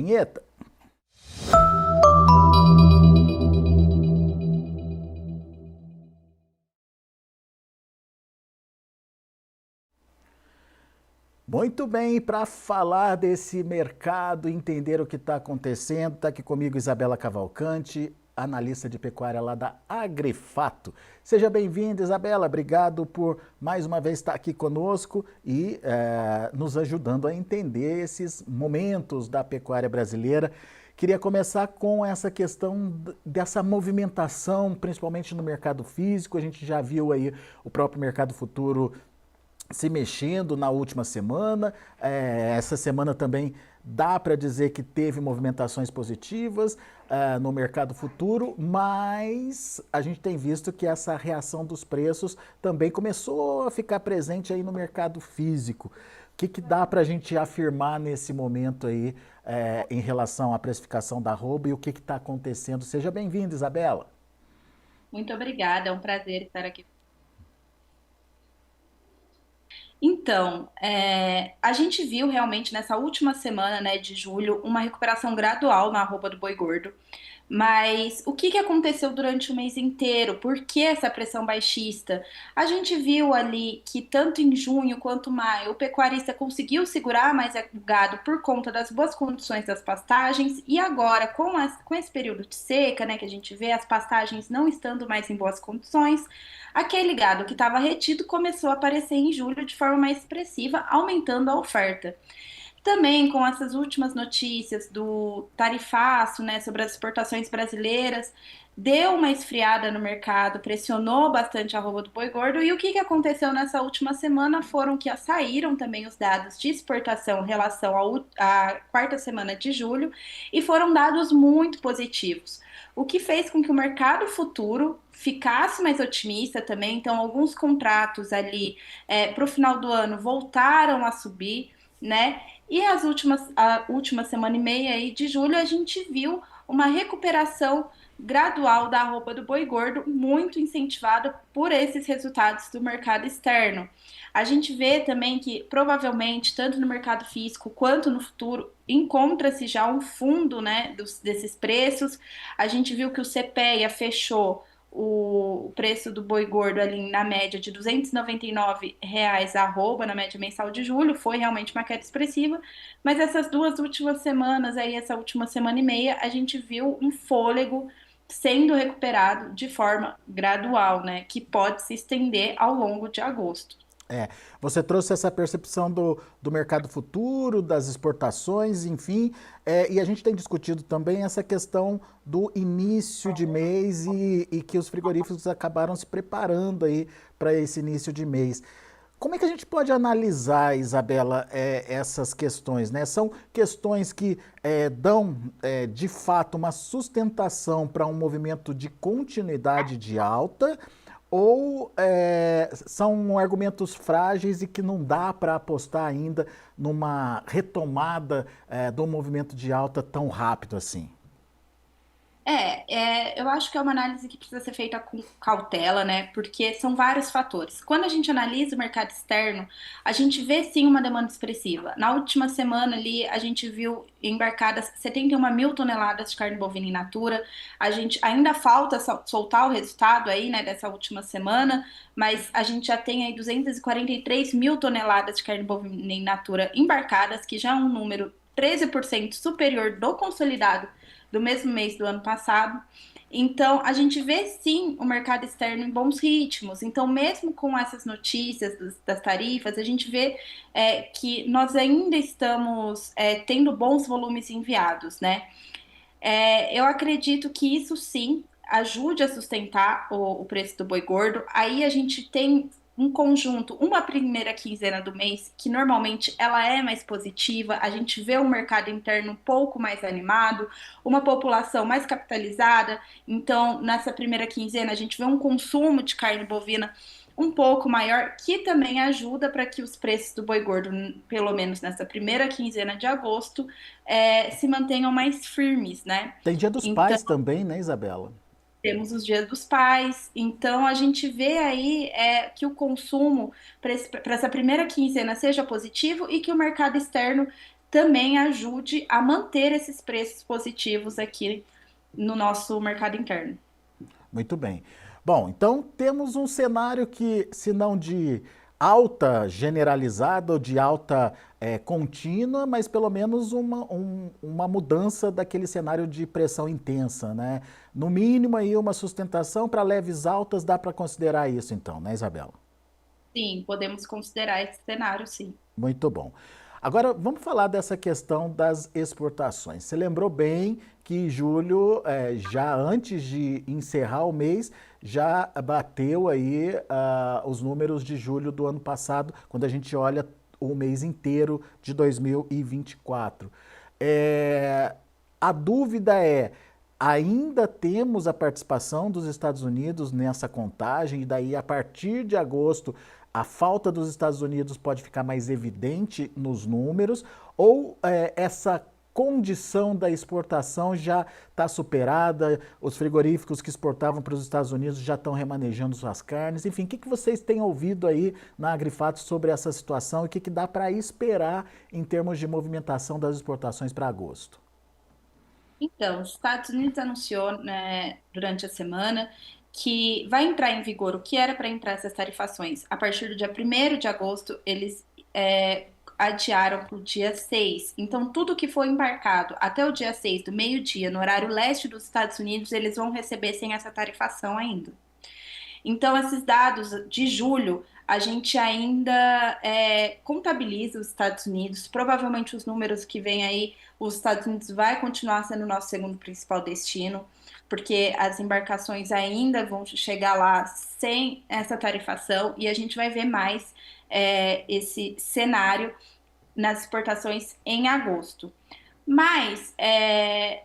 Vinheta. Muito bem, para falar desse mercado, entender o que está acontecendo, está aqui comigo Isabela Cavalcante, analista de pecuária lá da Agrifato. Seja bem-vinda, Isabela, obrigado por mais uma vez estar aqui conosco e nos ajudando a entender esses momentos da pecuária brasileira. Queria começar com essa questão dessa movimentação, principalmente no mercado físico. A gente já viu aí o próprio mercado futuro se mexendo na última semana. Essa semana também dá para dizer que teve movimentações positivas no mercado futuro, mas a gente tem visto que essa reação dos preços também começou a ficar presente aí no mercado físico. O que dá para a gente afirmar nesse momento aí em relação à precificação da arroba e o que está acontecendo? Seja bem-vinda, Isabela. Muito obrigada, é um prazer estar aqui. Então, a gente viu realmente nessa última semana, né, de julho, uma recuperação gradual na arroba do boi gordo. Mas o que que aconteceu durante o mês inteiro? Por que essa pressão baixista? A gente viu ali que tanto em junho quanto maio o pecuarista conseguiu segurar mais o gado por conta das boas condições das pastagens e agora com esse período de seca, né, que a gente vê as pastagens não estando mais em boas condições, aquele gado que estava retido começou a aparecer em julho de forma mais expressiva, aumentando a oferta. Também com essas últimas notícias do tarifaço, né, sobre as exportações brasileiras, deu uma esfriada no mercado, pressionou bastante a arroba do boi gordo. E o que que aconteceu nessa última semana foram que saíram também os dados de exportação em relação à quarta semana de julho e foram dados muito positivos. O que fez com que o mercado futuro ficasse mais otimista também. Então, alguns contratos ali para o final do ano voltaram a subir, né? E a última semana e meia aí de julho, a gente viu uma recuperação gradual da arroba do boi gordo, muito incentivada por esses resultados do mercado externo. A gente vê também que provavelmente, tanto no mercado físico quanto no futuro, encontra-se já um fundo, né, desses preços. A gente viu que o CPEA fechou o preço do boi gordo ali na média de R$ 299 a arroba, na média mensal de julho, foi realmente uma queda expressiva, mas essas duas últimas semanas, aí essa última semana e meia, a gente viu um fôlego sendo recuperado de forma gradual, né, que pode se estender ao longo de agosto. É, você trouxe essa percepção do mercado futuro, das exportações, enfim, e a gente tem discutido também essa questão do início de mês e que os frigoríficos acabaram se preparando aí para esse início de mês. Como é que a gente pode analisar, Isabela, essas questões, né? São questões que dão, de fato, uma sustentação para um movimento de continuidade de alta, ou são argumentos frágeis e que não dá para apostar ainda numa retomada do movimento de alta tão rápido assim? Eu acho que é uma análise que precisa ser feita com cautela, né? Porque são vários fatores. Quando a gente analisa o mercado externo, a gente vê sim uma demanda expressiva. Na última semana ali, a gente viu embarcadas 71 mil toneladas de carne bovina in natura. A gente ainda falta soltar o resultado aí, né, dessa última semana, mas a gente já tem aí 243 mil toneladas de carne bovina in natura embarcadas, que já é um número 13% superior do consolidado do mesmo mês do ano passado. Então, a gente vê sim o mercado externo em bons ritmos. Então, mesmo com essas notícias das tarifas, a gente vê que nós ainda estamos tendo bons volumes enviados, né? Eu acredito que isso sim ajude a sustentar o preço do boi gordo. Aí a gente tem um conjunto, uma primeira quinzena do mês, que normalmente ela é mais positiva, a gente vê um mercado interno um pouco mais animado, uma população mais capitalizada. Então, nessa primeira quinzena, a gente vê um consumo de carne bovina um pouco maior, que também ajuda para que os preços do boi gordo, pelo menos nessa primeira quinzena de agosto, se mantenham mais firmes, né? Tem Dia dos Então, Pais também, né, Isabela? temos os dias dos pais, então a gente vê aí que o consumo para essa primeira quinzena seja positivo e que o mercado externo também ajude a manter esses preços positivos aqui no nosso mercado interno. Muito bem. Bom, então temos um cenário que, se não de alta generalizada ou de alta contínua, mas pelo menos uma mudança daquele cenário de pressão intensa, né? No mínimo aí uma sustentação para leves altas, dá para considerar isso então, né, Isabela? Sim, podemos considerar esse cenário, sim. Muito bom. Agora vamos falar dessa questão das exportações. Você lembrou bem que julho, já antes de encerrar o mês, já bateu aí os números de julho do ano passado, quando a gente olha o mês inteiro de 2024. É, a dúvida é, ainda temos a participação dos Estados Unidos nessa contagem, e daí a partir de agosto a falta dos Estados Unidos pode ficar mais evidente nos números, ou essa condição da exportação já está superada, os frigoríficos que exportavam para os Estados Unidos já estão remanejando suas carnes, enfim, o que vocês têm ouvido aí na Agrifato sobre essa situação e o que dá para esperar em termos de movimentação das exportações para agosto? Então, os Estados Unidos anunciou, né, durante a semana que vai entrar em vigor o que era para entrar essas tarifações. A partir do dia 1º de agosto, eles adiaram para o dia 6. Então, tudo que foi embarcado até o dia 6 do meio-dia, no horário leste dos Estados Unidos, eles vão receber sem essa tarifação ainda. Então, esses dados de julho, a gente ainda contabiliza os Estados Unidos. Provavelmente os números que vêm aí, os Estados Unidos vai continuar sendo o nosso segundo principal destino, porque as embarcações ainda vão chegar lá sem essa tarifação e a gente vai ver mais esse cenário nas exportações em agosto. Mas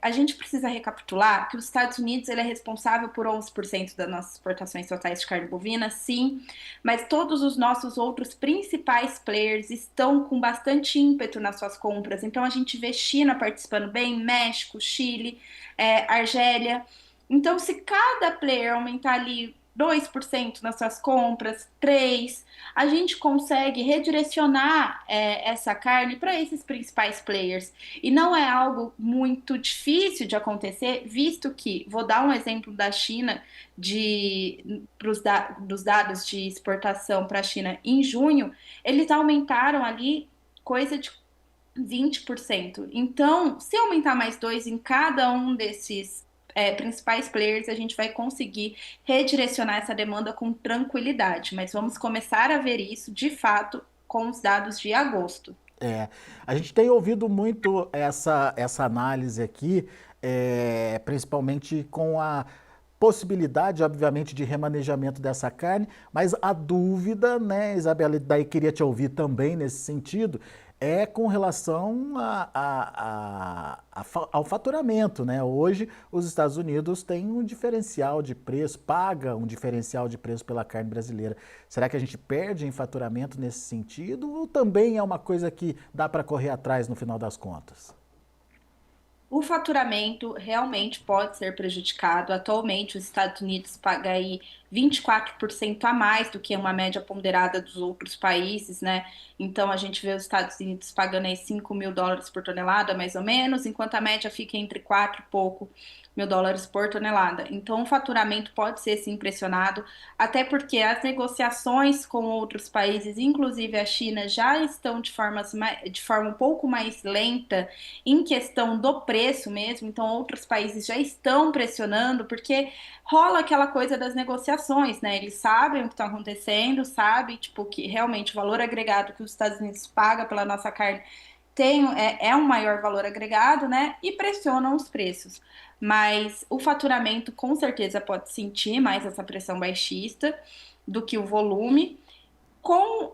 a gente precisa recapitular que os Estados Unidos ele é responsável por 11% das nossas exportações totais de carne bovina, sim, mas todos os nossos outros principais players estão com bastante ímpeto nas suas compras. Então a gente vê China participando bem, México, Chile, Argélia. Então, se cada player aumentar ali 2% nas suas compras, 3%, a gente consegue redirecionar essa carne para esses principais players. E não é algo muito difícil de acontecer, visto que, vou dar um exemplo da China, dos dados de exportação para a China em junho, eles aumentaram ali coisa de 20%. Então, se aumentar mais 2 em cada um desses principais players, a gente vai conseguir redirecionar essa demanda com tranquilidade. Mas vamos começar a ver isso de fato com os dados de agosto. É, a gente tem ouvido muito essa análise aqui, principalmente com a possibilidade, obviamente, de remanejamento dessa carne, mas a dúvida, né, Isabela, e daí queria te ouvir também nesse sentido, é com relação ao faturamento, né? Hoje, os Estados Unidos têm um diferencial de preço, paga um diferencial de preço pela carne brasileira. Será que a gente perde em faturamento nesse sentido ou também é uma coisa que dá para correr atrás no final das contas? O faturamento realmente pode ser prejudicado. Atualmente, os Estados Unidos pagam aí 24% a mais do que uma média ponderada dos outros países, né? Então, a gente vê os Estados Unidos pagando aí US$ 5.000 por tonelada, mais ou menos, enquanto a média fica entre 4 e pouco mil dólares por tonelada. Então, o faturamento pode ser sim pressionado, até porque as negociações com outros países, inclusive a China, já estão de forma um pouco mais lenta em questão do preço mesmo, então outros países já estão pressionando, porque rola aquela coisa das negociações, né? Eles sabem o que está acontecendo, sabem, tipo, que realmente o valor agregado que os Estados Unidos paga pela nossa carne é um maior valor agregado, né? E pressionam os preços. Mas o faturamento com certeza pode sentir mais essa pressão baixista do que o volume. Com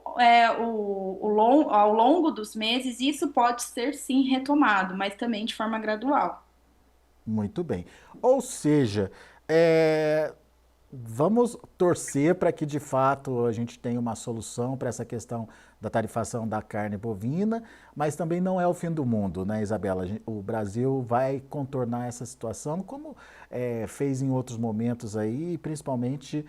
ao longo dos meses, isso pode ser sim retomado, mas também de forma gradual. Muito bem. Ou seja, é, vamos torcer para que de fato a gente tenha uma solução para essa questão da tarifação da carne bovina, mas também não é o fim do mundo, né, Isabela? O Brasil vai contornar essa situação, como fez em outros momentos aí, principalmente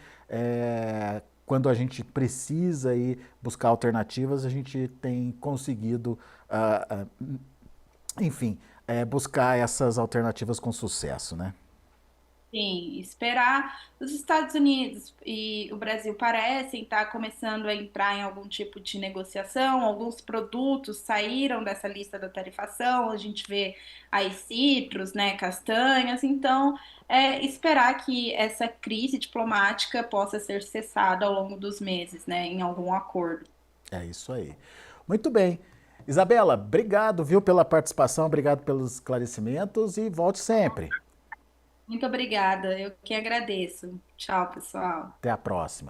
quando a gente precisa ir buscar alternativas, a gente tem conseguido, enfim, buscar essas alternativas com sucesso, né? Sim, esperar. Os Estados Unidos e o Brasil parecem estar começando a entrar em algum tipo de negociação. Alguns produtos saíram dessa lista da tarifação. A gente vê aí citros, né, castanhas. Então, esperar que essa crise diplomática possa ser cessada ao longo dos meses, né, em algum acordo. É isso aí. Muito bem. Isabela, obrigado, viu, pela participação, obrigado pelos esclarecimentos e volte sempre. Muito obrigada, eu que agradeço. Tchau, pessoal. Até a próxima.